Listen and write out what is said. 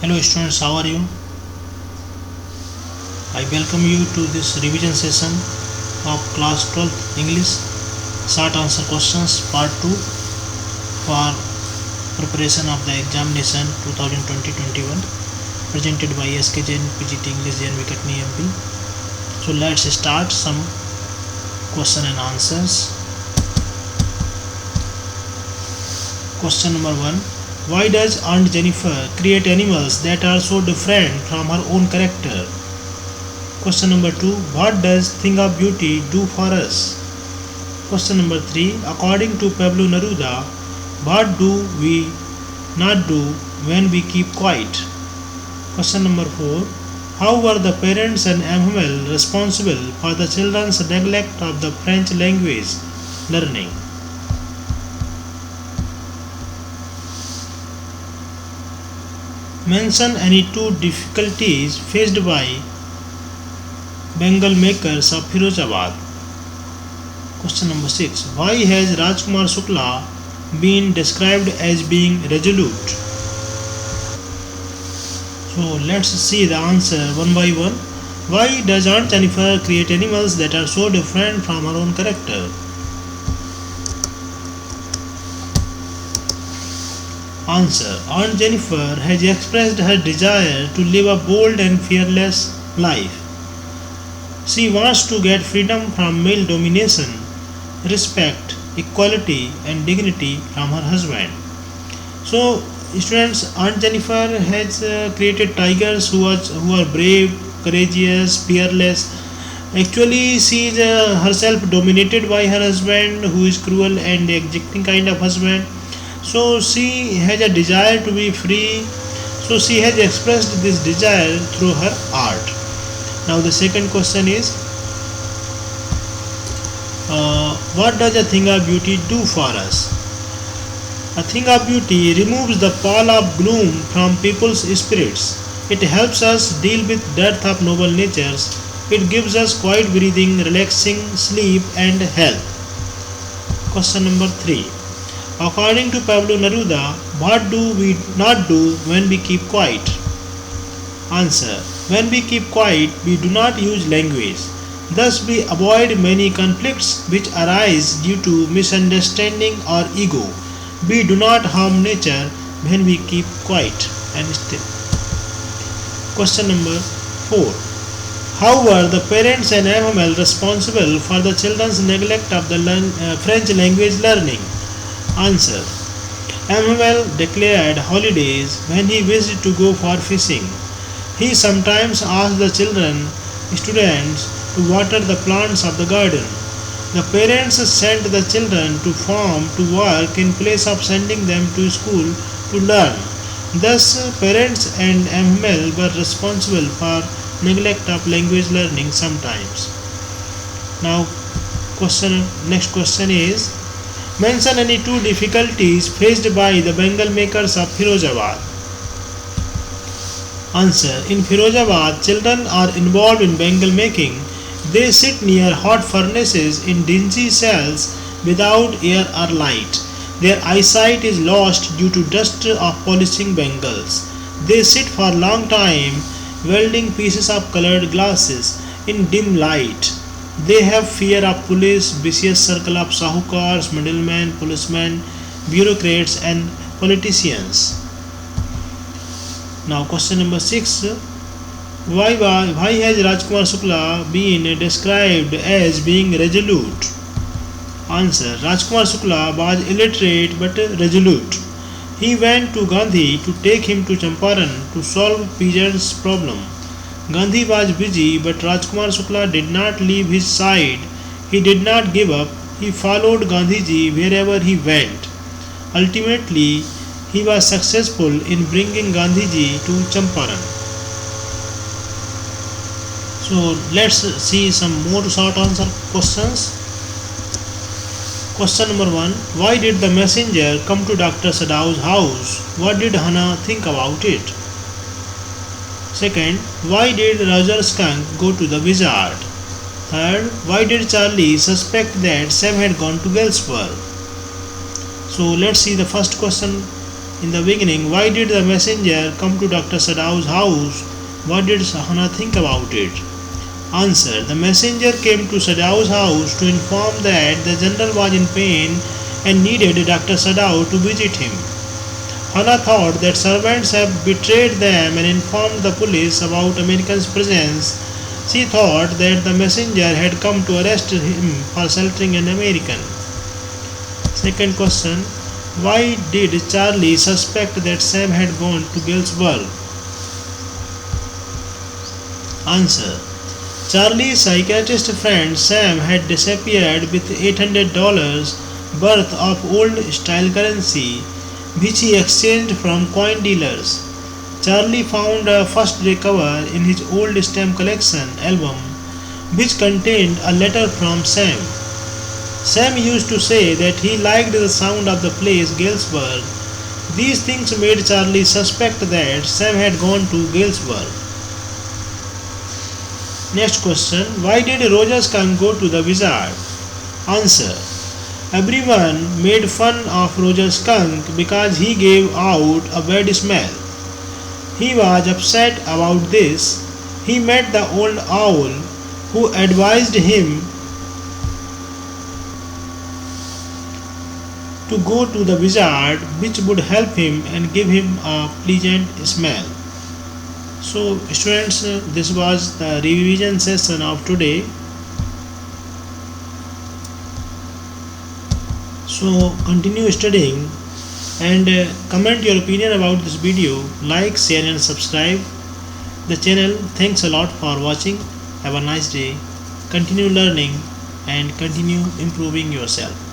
Hello students, how are you? I welcome you to this revision session of class 12th English short answer questions part 2 for preparation of the examination 2020-21 presented by SKJN PGT English JNV Katni MP. So let's start some question and answers. Question number 1. Why does Aunt Jennifer create animals that are so different from her own character? Question number 2. What does Thing of Beauty do for us? Question number 3. According to Pablo Neruda, what do we not do when we keep quiet? Question number 4. How were the parents and Emmanuel responsible for the children's neglect of the French language learning? Mention any two difficulties faced by Bengal makers of Firozabad. Question number 6. Why has Rajkumar Shukla been described as being resolute? So let's see the answer one by one. Why does Aunt Jennifer create animals that are so different from her own character? Answer. Aunt Jennifer has expressed her desire to live a bold and fearless life. She wants to get freedom from male domination, respect, equality and dignity from her husband. So students, Aunt Jennifer has created tigers who are brave, courageous, fearless. Actually, she is herself dominated by her husband, who is cruel and exacting kind of husband. So she has a desire to be free. So she has expressed this desire through her art. Now the second question is, what does a thing of beauty do for us? A thing of beauty removes the pall of gloom from people's spirits. It helps us deal with dearth of noble natures. It gives us quiet breathing, relaxing sleep and health. Question number 3. According to Pablo Neruda, what do we not do when we keep quiet? Answer. When we keep quiet, we do not use language. Thus we avoid many conflicts which arise due to misunderstanding or ego. We do not harm nature when we keep quiet and still. Question number 4. How were the parents and Emmanuel responsible for the children's neglect of the French language learning? Answer. Emmanuel declared holidays when he wished to go for fishing. He sometimes asked the students to water the plants of the garden. The parents sent the children to farm to work in place of sending them to school to learn. Thus, parents and Emmanuel were responsible for neglect of language learning sometimes. Now, next question is, mention any two difficulties faced by the Bengal makers of Firozabad. Answer. In Firozabad, children are involved in Bengal making. They sit near hot furnaces in dingy cells without air or light. Their eyesight is lost due to dust of polishing bangles. They sit for a long time welding pieces of colored glasses in dim light. They have fear of police, vicious circle of sahukars, middlemen, policemen, bureaucrats and politicians. Now question number 6. Why has Rajkumar Shukla been described as being resolute? Answer. Rajkumar Shukla was illiterate but resolute. He went to Gandhi to take him to Champaran to solve peasants' problem. Gandhi was busy, but Rajkumar Shukla did not leave his side. He did not give up. He followed Gandhiji wherever he went. Ultimately, he was successful in bringing Gandhiji to Champaran. So let's see some more short answer questions. Question number 1. Why did the messenger come to Dr. Sadau's house? What did Hannah think about it? Second, why did Roger Skunk go to the wizard? Third, why did Charlie suspect that Sam had gone to Galesburg? So let's see the first question In the beginning, why did the messenger come to Dr. Sadau's house? What did Sahana think about it? Answer. The messenger came to Sadau's house to inform that the general was in pain and needed Dr. Sadau to visit him. Hana thought that servants had betrayed them and informed the police about American's presence. She thought that the messenger had come to arrest him for sheltering an American. Second question. Why did Charlie suspect that Sam had gone to Galesburg? Answer. Charlie's psychiatrist friend Sam had disappeared with $800 worth of old-style currency, which he exchanged from coin dealers. Charlie found a first day cover in his old stamp collection album, which contained a letter from Sam. Sam used to say that he liked the sound of the place Galesburg. These things made Charlie suspect that Sam had gone to Galesburg. Next question. Why did Roger Skunk go to the wizard? Answer. Everyone made fun of Roger Skunk because he gave out a bad smell. He was upset about this. He met the old owl who advised him to go to the wizard, which would help him and give him a pleasant smell. So students, this was the revision session of today. So continue studying and comment your opinion about this video. Like, share and subscribe the channel. Thanks a lot for watching. Have a nice day. Continue learning and continue improving yourself.